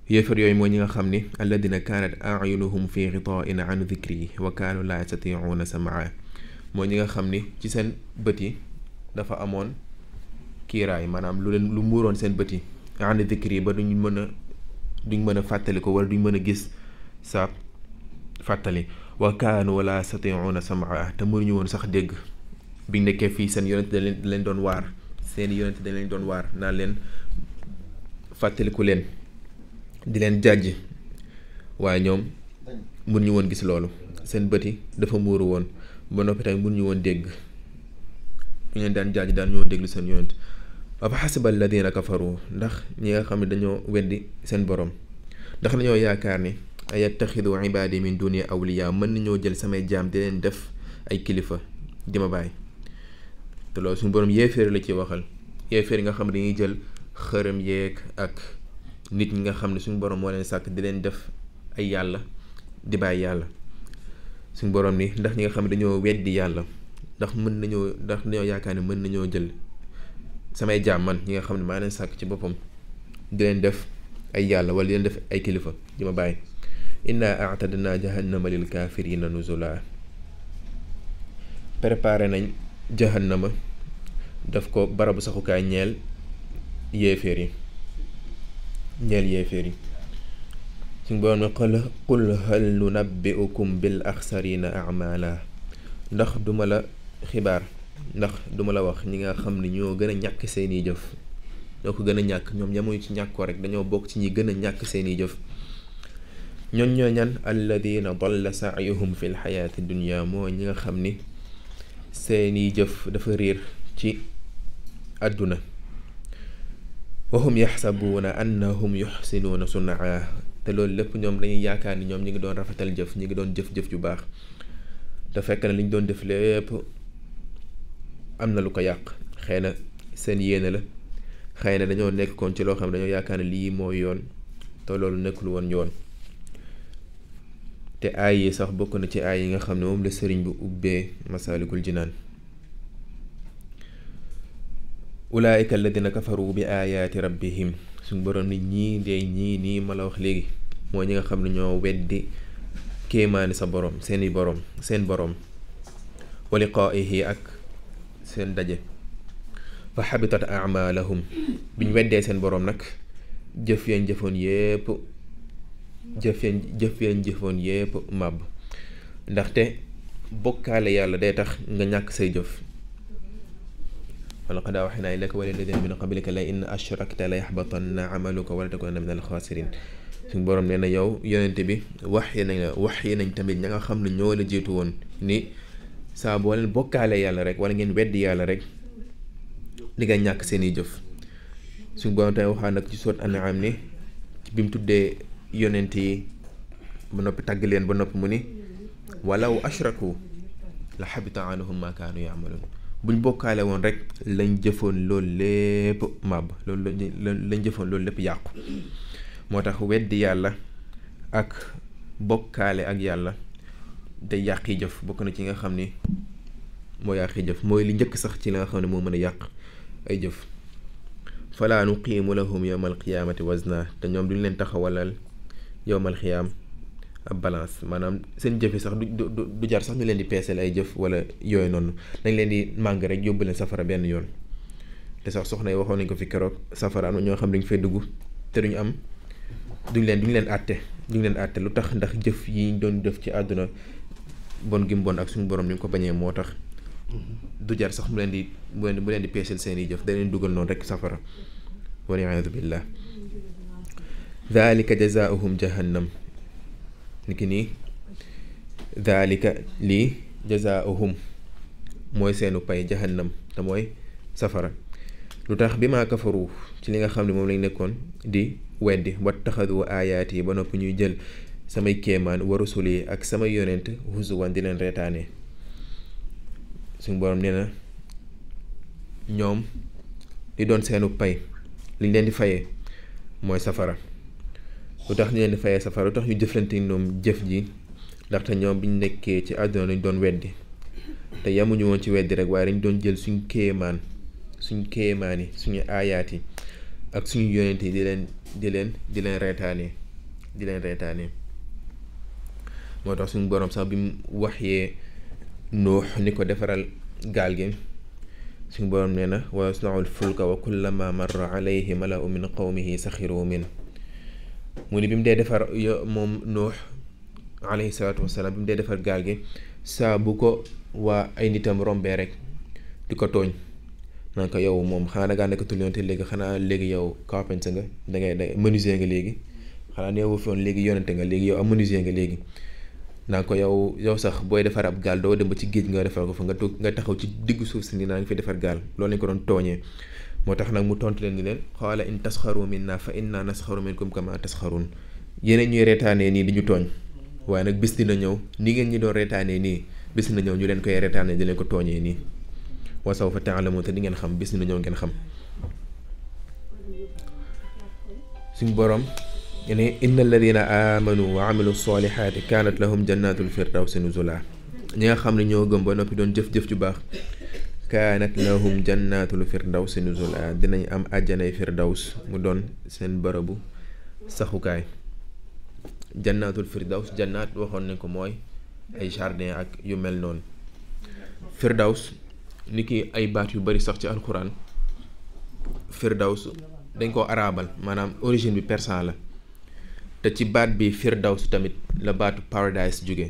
yéeféer yooyu mooy ñi nga xam ni alladina kaanat ayunuhum fi ghita'in an dhikri wa kaanu laa yastati'uuna sam'a, mooy ñi nga xam ni ci seen bët yi dafa amoon kiiraay, maanaam lu muuroon seen bët yi an dhikri ba duñ mën a fàttali ko, wala duñ mën a gis sa fàttali. wa kaanu laa yastati'uuna sam'a, te mënuñu woon sax dégg. biñ nekkee fii seen yonent dañ leen doon waar, naan leen fàttaliku leen, di leen jàjj, waaye ñoom mënuñu woon gis loolu. seen bët yi dafa muuru woon, ba noppi tamit mënuñu woon dégg. ñu leen daan jàjj daan ñoo déglu seen yonent. afa xasiba alladina kafaru, ndax ñi nga xam ne dañoo weddi seen borom, ndax dañoo yaakaar ni ayattaxidu ibaadi min duni awliya, mën nañoo jël samay jaam di leen def ay kilifa di ma bàyyi. te loolu suñu borom yéeféer la ci waxal, yéeféer yi nga xam ne dañuy jël xërëm yeeg ak nit ñi nga xam ne suñu borom moo leen sàkk di leen def ay yàlla di bàyyi yàlla. suñu borom ni ndax ñi nga xam ne dañoo weddi yàlla, ndax dañoo yaakaar ne mën nañoo jël samay jaam man ñi nga xam ne maa leen sàkk ci boppam di leen def ay yàlla wala di leen def ay kilifa di ma bàyyi. inna a'tadna jahannama lil kaafirina nuzula, préparé nañ jahannama daf ko barabu saxukaay ñeel yéeféer yi. ñeel yéeféer yi. suñ borom ne qul hal nunabbi'ukum bil axsarina a'mala, ndax duma la xibaar, ndax duma la wax ñi nga xam ne ñoo gën a ñàkk seeni jëf, ñoo ko gën a ñàkk, ñoom yamuñu ci ñàkk ko rek, dañoo bokk ci ñi gën a ñàkk seeni jëf. ñoon ñoo ñan alladina dalla sa'yuhum fi lxayaati dunya, moo ñi nga xam ni seeni jëf dafa réer ci àdduna. wa hum yaxsabuuna annahum yuxsinuuna sunaa, te loolu lépp ñoom dañuy yaakaar ni ñoom ñi ngi doon rafetal jëf, ñi ngi doon jëf-jëf ju baax, te fekk na li ñu doon def lépp am na lu ko yàq. xëy na seen yéene la, xëy na dañoo nekk kon ci loo xam ne dañoo yaakaar ne lii mooy yoon, te loolu nekkul woon yoon. te aay yi sax bokk na ci aay yi nga xam ne moom la sëriñ bu ubbee Masaalikul Jinaan. ulaayika alladina kafaru bi ayaati rabbihim, suñ borom ni ñii nii ma la wax léegi mooy ñi nga xam ne ñoo weddi kéemaani sa borom, seen borom wa liqaa'ihi ak seen daje. fa xabitat a'maalahum, biñ weddee seen borom nag jëf yañ jëfoon yépp màbb. ndaxte bokkaale yàlla day tax nga ñàkk say jëf. wa laqad awxaynaa ilayka wa ilaa llaziina min qablika la in ashrakta la yaxbatanna amaluka wa la takuunanna min alxaasiriin. suñ boroom nee na yow yonente bi wax yi nañ tamit ña nga xam ne ñoo la jiitu woon ni saa boo leen bokkaale yàlla rek wala ngeen weddi yàlla rek di nga ñàkk seeni jëf. suñ boroom tamit waxaa nag ci soot An'aam ni bi mu tuddee yonent yi ba noppi tàgg leen ba noppi mu ni walaw ashraku la xabita anhum ma kaanu yaamaluun, buñ bokkaale woon rek lañ jëfoon loolu lépp màbb, loolu lañ jëfoon loolu lépp yàqu. moo tax weddi yàlla ak bokkaale ak yàlla day yàqi jëf, bokk na ci nga xam ni moo yàqi jëf, mooy li njëkk sax ci la nga xam ne moo mën a yàq ay jëf. falaa nuqiimu lahum yawmal qiyaamati wazna, te ñoom duñ leen taxawalal yawmal qiyaam ab balance, maanaam seen jëf yi sax du jar sax ñu leen di peeseel ay jëf wala yooyu noonu, dañ leen di màng rek yóbbu leen safara benn yoon. te sax soxna yi waxoon nañ ko fi keroog, safara am na ñoo xam ne dañu fay dugg te duñ leen àtte lu tax, ndax jëf yi ñu doon def ci àdduna bon gi mu bon ak suñu borom ni ko bañee, moo tax du jar sax mu leen di peeseel seeni jëf, da leen dugal noonu rek safara. wal iyaadu billah. dhalika jazaauhum jahannam, niki nii dhalika lii jazaauhum mooy seenu pay jahannam, te mooy safara. lu tax bi maa kafaru, ci li nga xam ne moom lañ nekkoon di weddi, wattaxadu aayaat yi ba noppi ñuy jël samay kéemaan wa rusuli ak samay yonent huzuwan di leen reetaane. suñu borom nee na ñoom li doon seenu pay, liñ leen di fayee mooy safara. lu tax ñu leen di fayee safara, lu tax ñu jëflante ñoom jëf ji, ndaxte ñoom biñ nekkee ci àdduna lañ doon weddi, te yamuñu woon ci weddi rek, waaye dañ doon jël suñ kéemaan yi suñu aayaat yi ak suñu yonent yi di leen reetaane. moo tax suñu borom sax bi mu waxee Nuux ni ko defaral gaal gi, suñu borom nee na wa yasna'ul fulka wa kullama marra alayhi mala'u min qawmihi saxiru min. mu ni bi mu dee defar moom Nuux alayhi salaatu wasalaam, bi mu dee defar gaal gi, saa bu ko waa ay nitam rombee rek di ko tooñ, naan ko yow moom xanaa dangaa nekkatul yoon te léegi xanaa léegi yow carpenter nga, dangay menuisier nga léegi, xanaa neewu fi woon léegi yonente nga, léegi yow am menuisier nga léegi. naan ko yow sax booy defar ab gaal doo dem ba ci géej nga defar ko fa, nga taxaw ci diggu suuf si ni naa ngi fi defar gaal. loolu lañ ko doon tooñee. moo tax nag mu tontu leen ni leen qaala in tasxaru minna fa inna nasxaru minkum kama tasxarun, yeneen ñuy reetaanee nii di ñu tooñ, waaye nag bis dina ñëw ni ngeen ñi doon reetaanee nii, bis dina ñëw ñu leen koy reetaanee di leen ko tooñee nii. wa sawfa ta'lamuun, te di ngeen xam, bis dina ñëw ngeen xam. suñ borom ne inna alladina amanu wa amilu solihaati kaanat lahum jannatul firdawsi nuzula, ñi nga xam ne ñoo gëm ba noppi doon jëf-jëf ju baax, kaanat lahum jannatul firdawsi nuzula, dinañ am àjjanay firdaws mu doon seen bërëbu saxukaay. jannatul firdaws, jannaat waxoon nañ ko mooy ay jardin ak yu mel noonu. firdaws ni ki ay baat yu bari sax ci alquran, firdaws dañ koo arabal maanaam origine bi persan la te ci baat bi firdaws tamit la baatu paradise jóge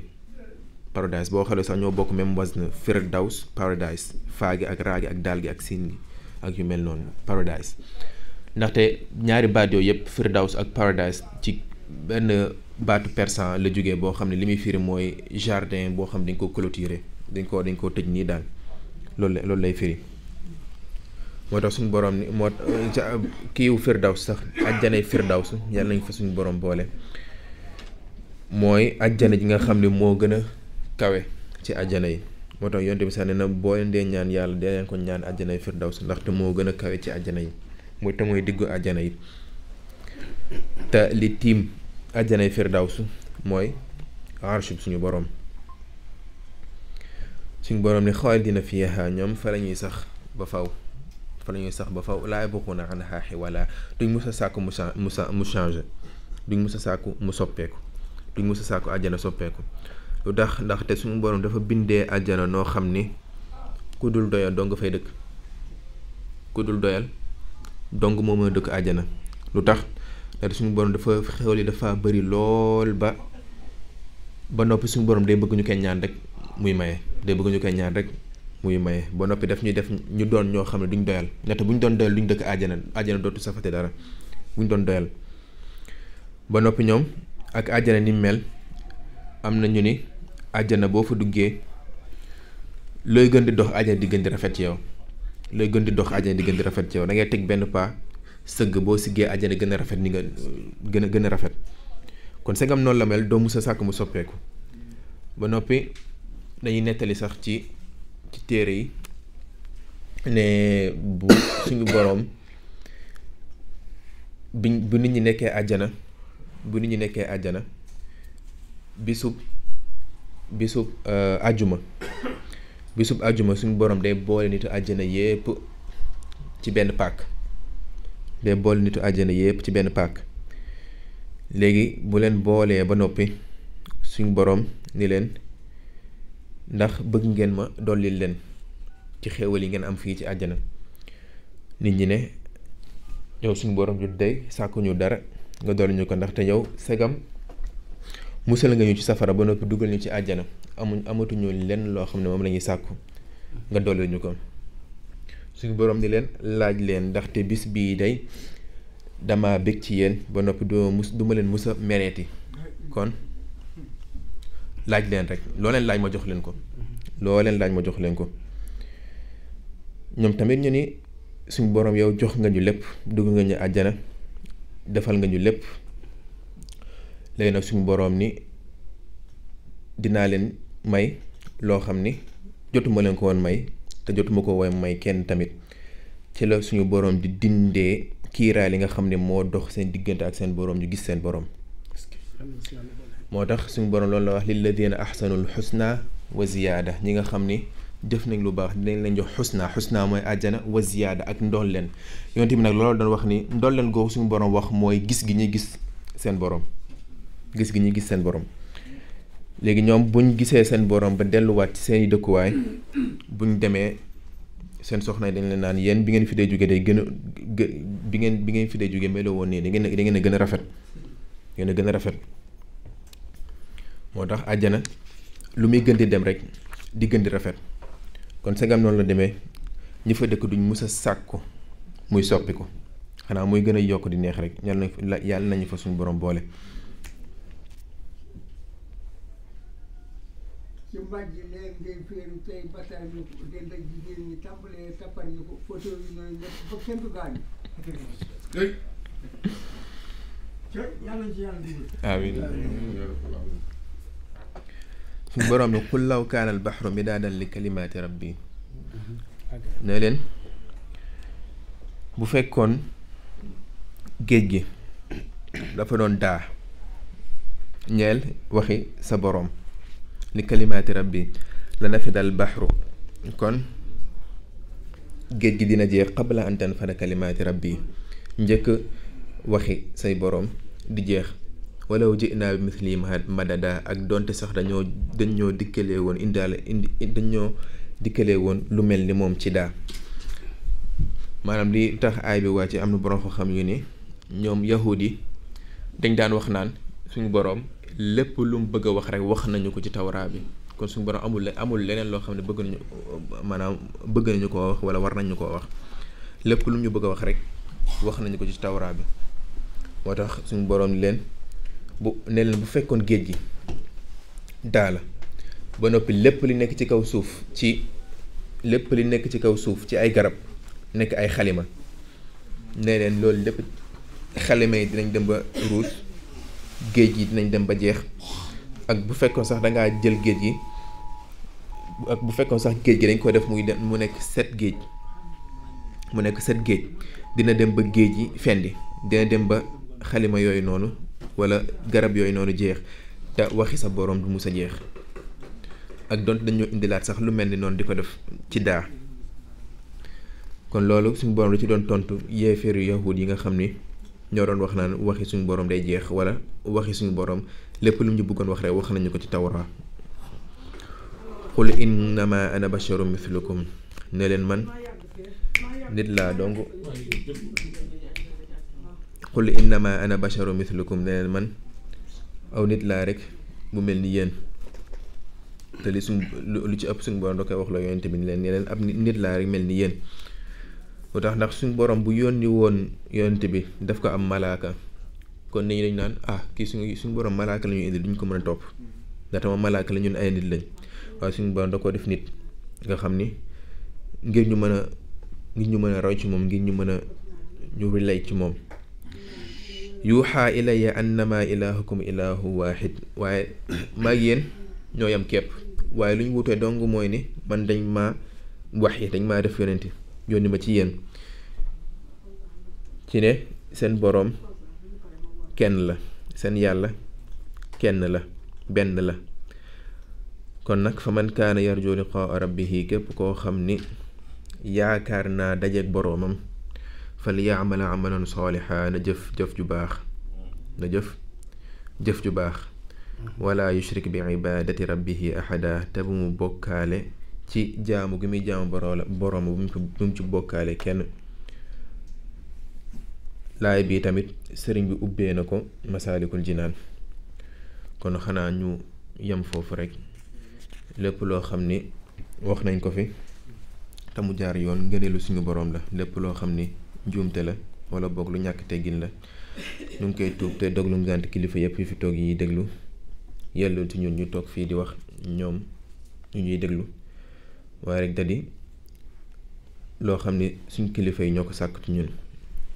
paradise boo xoolee sax ñoo bokk même wazn firdaws paradise faa gi ak raa gi ak daal gi ak siin gi ak yu mel noonu paradise ndaxte ñaari baat yooyu yëpp firdaws ak paradise ci benn baatu persan la jógee boo xam ne li muy firi mooy jardin boo xam dañ ko clôturer dañ koo tëj nii daal loolu lay firi moo tax suñu borom ni moo kiiwu firdaws sax ajjanay firdaws yàlla nañ fa suñu borom boole mooy ajjana ji nga xam ne moo gën a kawe ci ajjana yi moo tax yonte bi sax ne na boo leen dee ñaan yàlla dee leen ko ñaan ajjanay firdaws ndaxte moo gën a kawe ci ajjana yi mooy diggu ajjana yi te li tiim ajjanay firdaws mooy arshub suñu borom ni xaalidina fiihaa ñoom fa la ñuy sax ba faw laa yabghuuna anhaa hiwalaa duñ mus a sàkku mu changé duñ mus a sàkku mu soppeeku duñ mus a sàkku àjjana soppeeku lu tax ndaxte suñu borom dafa bindee àjjana noo xam ni ku dul doyal dong nga fay dëkk ku dul doyal dong moo mën a dëkk àjjana lu tax ndaxte suñu borom dafa xewli dafa bëri lool ba noppi suñu borom day bëgg ñu koy ñaan rek muy maye ba noppi daf ñuy def ñu doon ñoo xam ne duñ doyal ndaxte bu ñu doon doyal duñ dëkk àjjana dootu safate dara bu ñu doon doyal ba noppi ñoom ak àjjana ni mel am na ñu ni àjjana boo fa duggee looy gën di dox àjjana di gën di rafet ci yow da ngay teg benn pas sëgg boo siggee àjjana gën a rafet ni nga gën a rafet kon segam noonu la mel doo musa sàkk mu soppeeku ba noppi dañuy nettali sax ci téere yi ne bu suñu boroom bu nit ñi nekkee àjjana bisub àjjuma suñu boroom day boole nitu àjjana yépp ci benn pàkk léegi bu leen boolee ba noppi suñu boroom ni leen ndax bëgg ngeen ma dollil leen ci xéewal yi ngeen am fii ci àjjana nit ñi ne yow suñu borom ju dey sàkkuñu dara nga dolli ñu ko ndaxte yow segam musal nga ñu ci safara ba noppi dugal ñu ci àjjana amatuñu lenn loo xam ne moom la ñuy sàkku nga dolli ñu ko suñu borom ni leen laaj leen ndaxte bis bii day dama bëgg ci yéen ba noppi du ma leen musa mereeti kon laaj leen rek loo leen laaj ma jox leen ko ñoom tamit ñu ni suñu borom yow jox nga ñu lépp dugg nga ñu àjjana defal nga ñu lépp léegi nag suñu borom ni dinaa leen may loo xam ni jotuma leen ko woon may te jotuma ko woon may kenn tamit ci la suñu borom di dindee kiiraay li nga xam ne moo dox seen diggante ak seen borom ñu gis seen borom moo tax suñu borom loolu la wax lilladina ahsanul xusna wa ziyaada ñi nga xam ni def nañ lu baax dinañ leen jox xusna mooy àjjana wa ziyaada ak ndolleen yonent bi nag loolu doon wax ni ndolleen googu suñu borom wax mooy gis gi ñuy gis seen borom léegi ñoom buñ gisee seen borom ba delluwaat ci seeni dëkkuwaay buñ demee seen soxna dañ leen naan yéen bi ngeen fi dee jóge day gën a bi ngeen fi dee jóge meloo woon nii da ngeen a gën a rafet ngeen a gën a rafet moo tax àjjana lu muy gën di dem rek di gën di rafet kon segam noonu la demee ñi fa dëkk duñ mus a sàkku muy soppi ko xanaa muy gën a yokk di neex rek yàlla nañu fa suñu borom boole. ci mbàjj léegi ngay féeru tey bataay ñu ko dend ak jigéen ñi tàmbalee tappal ñu ko photo yi nooy ñëpp ba kenn du gaañu yàlla ci yàlla dimbali amiin suñu borom ne qul law kaana al bahru midaadan li kalimaati rabbi ne leen bu fekkoon géej gi dafa doon daa ñeel waxi sa borom li kalimaati rabbi la nafida al bahru kon géej gi dina jeex qabla an tanfada kalimaati rabbi njëkk waxi say borom di jeex walaw ji'naa bi mislihi madada ak donte sax dañoo dikkalee woon lu mel ni moom ci daa maanaam li tax aay bi wàcce am na borom ko xam yu ni ñoom yahud yi dañ daan wax naan suñu boroom lépp lu mu bëgg a wax rek wax nañu ko ci tawraa bi kon suñu boroom amul leneen loo xam ne bëgg nañu koo wax wala war nañu koo wax lépp lu ñu bëgg a wax rek wax nañu ko ci tawraa bi moo tax suñu boroom leen bu fekkoon géej gi daa la ba noppi lépp li nekk ci kaw suuf ci ay garab nekk ay xalima nee leen loolu lépp xalima yi dinañ dem ba ruus géej gi dinañ dem ba jeex ak bu fekkoon sax dangaa jël géej gi ak bu fekkoon sax géej gi dañ ko def mu nekk 7 géej dina dem ba géej gi fendi dina dem ba xalima yooyu noonu wala garab yooyu noonu jeex te waxi sa boroom du mus a jeex ak donte dañoo indilaat sax lu mel ni noonu di ko def ci daa kon loolu suñu boroom lu ci doon tontu yéeféeru yahud yi nga xam ni ñoo doon wax naan waxi suñu boroom day jeex wala waxi suñu boroom lépp lu ñu bëggoon wax rek wax nañu ko ci tawra qul innama ana basharun mithlukum ne leen man nit laa dong qul innama ana basharun mithlukum ne leen man aw nit laa rek bu mel ni yéen te li lu ci ëpp suñu boroom da koy wax la yonent bi ni leen ab nit laa rek mel ni yéen lu tax ndax suñu boroom bu yónni woon yonent bi daf ko am malaaka kon nit ñi dañu naan kii suñu boroom malaaka la ñuy indi duñ ko mën a topp ndaxte moom malaaka la ñun ay nit lañ waaye suñu boroom da ko def nit nga xam ni ngir ñu mën a roy ci moom ngir ñu mën a ñu relay ci moom yuuxaa ilayya annama ilahukum ilahu wahid waaye maag yéen ñoo yam képp waaye lu ñu wutee dong mooy ni man dañ maa def yonent yónni ma ci yéen ci ne seen boroom kenn la seen yàlla kenn la benn la kon nag fa man kaana yarju liqaa rabbihi képp koo xam ni yaakaar naa dajeek boroomam fal ya'mal amalan saalihan na jëf ju baax wala yushrik bi ibadati rabbihi ahada te bu mu bokkaale ci jaamu gi muy jaamu boroom bu mu ci bokkaale kenn laay bi tamit sëriñ bi ubbee na ko masaalikul jinaan kon xanaa ñu yem foofu rek lépp loo xam ni wax nañ ko fi te mu jaar yoon ngëneelu suñu boroom la lépp loo xam ni njuumte la wala boog lu ñàkk teggin la ñu ngi koy tuub te doglu ngànt kilifa yépp yu fi toog yi déglu yellu ci ñun ñu toog fii di wax ñoom ñu ñuy déglu waaye rek dadi loo xam ni suñ kilifa yi ñoo ko sàkk ci ñun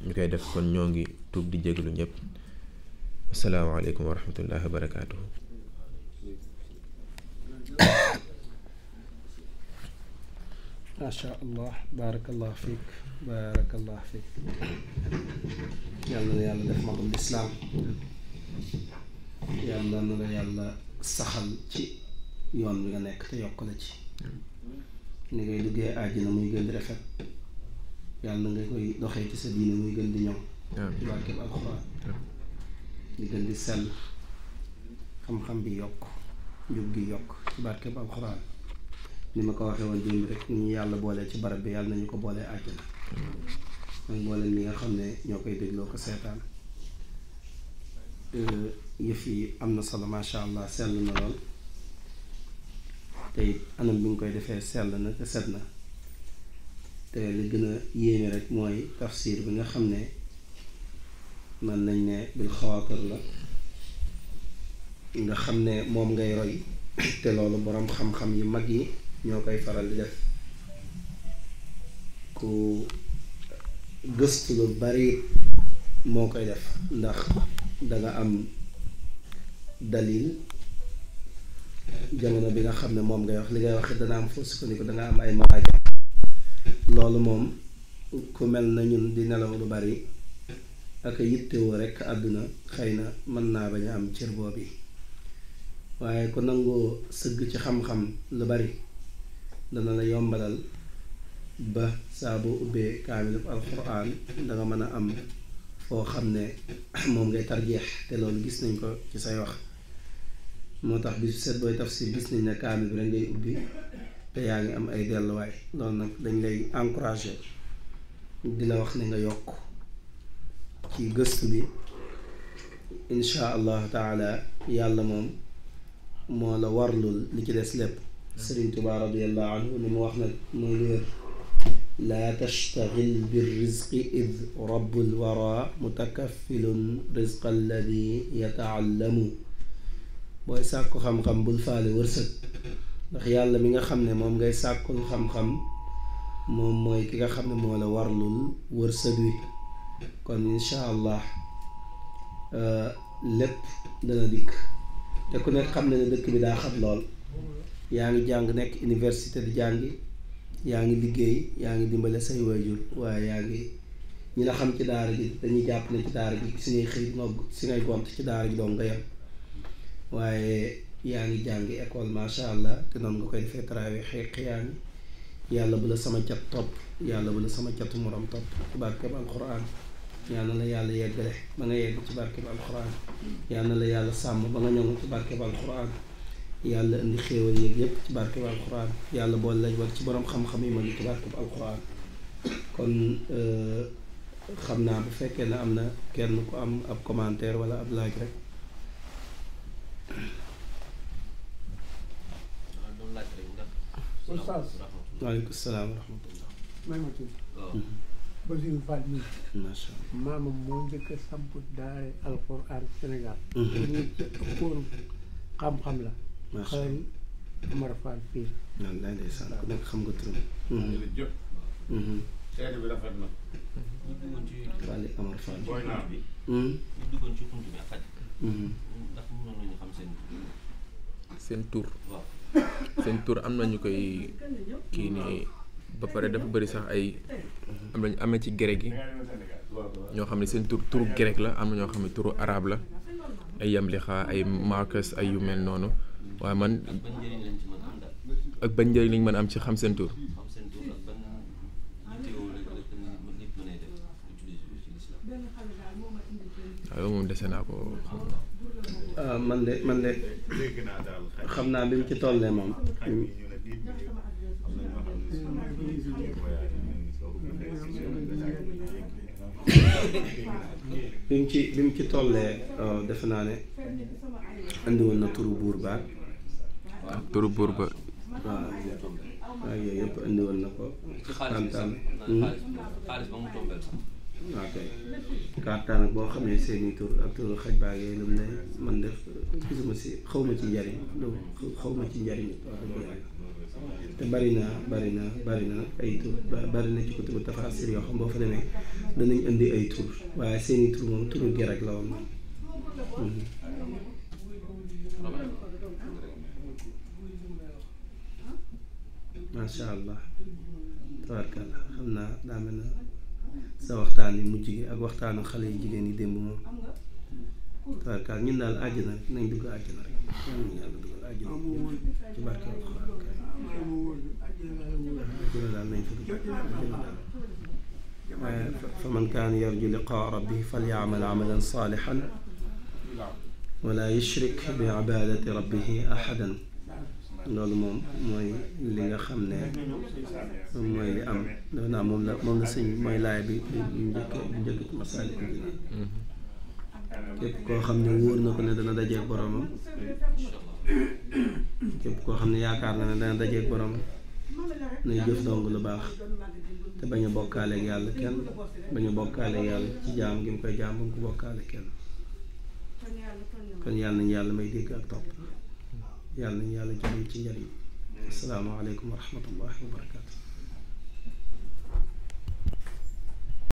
ñu koy def kon ñoo ngi tuub di jéglu ñëpp asalaamaaleykum wa rahmatullahi wa barakaatuhu macha allah barakallah fiik yàlla na yàlla def magum lislaam yàlla na la yàlla saxal ci yoon bi nga nekk te yokk la ci ni ngay duggee àjjana muy gën di rafet yàlla na nga koy doxee ci sa diine muy gën di ñëw ci barkeb alxuraan di gën di sell xam-xam bi yokk njub gi yokk ci barkeb alxuraan ni ma ko waxee woon démb rek ñu yàlla boolee ci barab bi yàlla nañu ko boolee àjjana ak boolee ñi nga xam ne ñoo koy dégloo ko seetaan yëf yi am na solo macha allah sell na lool te it anam bi nga koy defee sell na te set na te li gën a yéeme rek mooy tafsir bi nga xam ne mën nañ ne bil xawaatir la nga xam ne moom ngay roy te loolu boroom xam-xam yu mag yi ñoo koy faral di def ku gëstu lu bari moo koy def ndax danga am dalil jamono bi nga xam ne moom ngay wax li ngay wax dana am foo sukkandiku danga am ay maraaja loolu moom ku mel na ñun di nelaw lu bari ak yittewoo rekk àdduna xëy na mën naa bañ a am cër boobu waaye ku nangoo sëgg ci xam-xam lu bari dana la yombalal ba saa boo ubbee kaamilub alxuraan danga mën a am foo xam ne moom ngay tarjeex te loolu gis nañ ko ci say wax moo tax bi seet booy tafsir gis nañ ne kaamil bi rek ngay ubbi te yaa ngi am ay delluwaay loolu nag dañ lay encourager di la wax ne nga yokk ci gëstu bi insha allahu taala. yàlla moom moo la warlul li ci des lépp. Sëriñ Tuubaa radiyallahu anhu ni mu wax nag mooy lu wér: laa tastaxil bir rizqi id rabbul wara mutakaffilun rizqa alladi yataallamu. booy sàkku xam-xam bul faale wërsëg, ndax yàlla mi nga xam ne moom ngay sàkkul xam-xam moom mooy ki nga xam ne moo la warlul wërsëg wi. kon insha allah lépp dana dikk. te ku nekk xam ne ne dëkk bi daa xam lool. yaa ngi jàng nekk université di jàngi, yaa ngi liggéey, yaa ngi dimbale say waajur, waaye yaa ngi ñi la xam ci daara ji dañuy jàpp ne ci daara ji si ngay xëy si ngay gont ci daara ji doom nga yem, waaye yaa ngi jàngi école macha allah te noonu nga koy defee travail xiyaam yi. yàlla bu la sama cat topp, yàlla bu la sama catu morom topp ci barkeb alquran. yàlla na la yàlla yeggale ba nga yegg ci barkeb alquran. yàlla na la yàlla sàmm ba nga ñoŋ ci barkeb alquran. yàlla indi xéewal yéeg yépp ci barkeb alquran. yàlla boole lañ war ci borom xam-xam yi ma ngi ci barkeb alquran. kon xam naa bu fekkee ne am na kenn ku am ab commentaire wala ab laaj rek. waaleykum salaam wa rahmatullah. may ma tudd Basiru Fall mi macha allah. maamam moo njëkk a samp daare alquran Sénégal. ñu ëppoon xam-xam la. macha allah xaari Amar Fall fii. wallaay ndeysaan ku nekk xam nga turam. jërëjëf. seede bi rafet na. Fall Amar Fall. booy naar bi. ñu duggoon ci xunt bi ak xaj. ndax mënoon nañu xam seen tur. waaw. seen tur am na ñu koy kii nii ba pare dafa bëri sax ay am na ci grec yi ñoo xam ne seen turu grec la, am na ñoo xam ne turu arabe la, ay Yamlixa, ay Marcus, ay yu mel noonu. waaye man ban njëriñ lañ ci mën am daal. ak ban njëriñ lañ mën am ci xam seen tur. xam seen tur ak ban yittewoo la nit mën a def utiliser ci l'islam. waaw loolu moom dese naa ko xam. man de dégg naa daal xaj xam naa bi mu ci tollee moom. xaj yi ñu ne diit bi am na ñoo xam ne su ma voyage yi soo ko bindee si bi mu ci tollee defe naa ne andi woon na turu buur baat. ak turu buur ba. waaw yooyu yëpp andi woon na ko. ci xaalis bi sax xaalis ba mu tombeel sax. ok kartaan ak boo xamee seeni tur ak turu xaj baa yooyu lu mu ne man def gisuma si xaw ma ci njariñ xaw ma ci njariñ wax dëgg yàlla. te bari na ay tur bari na ci ko tubu tafasir yoo xam boo fa demee danañ indi ay tur waaye seeni tur moom turu gi rek la woon moom. macha allah tabarkalla xam naa daa mel na sa waxtaan yi mujj gi ak waxtaanu xale yi jigéen yi démb moom tabarkalla ñun daal àjjana rek nañ dugg àjjana rek yàlla dugal àjjana ci barke alxuraan àjjana daal nañ fa dugg àjjana daal waaye fa man kaana yarju liqaa rabbihi falya'mal amalan saalihan wala yushrik bi ibadati rabbihi ahadan. loolu moom mooy li nga xam ne mooy li am dafa naa moom la sëñ mooy laay bi njëkk ci Masaalikul Jinaan. képp koo xam ne wóor na ko ne dana dajeeg boromam, képp koo xam ne yaakaar na ne dana dajeeg boromam nay jëf dong lu baax te bañ a bokkaaleeg yàlla kenn, bañ a bokkaaleeg yàlla ci jaam gi mu koy jaam ba mu ko bokkaale kenn. kon yàlla nañu yàlla may dégg ak topp, yàlla nañu yàlla jëlee ci njëriñ. asalaamaaleykum wa rahmatullahi wa barakaatu.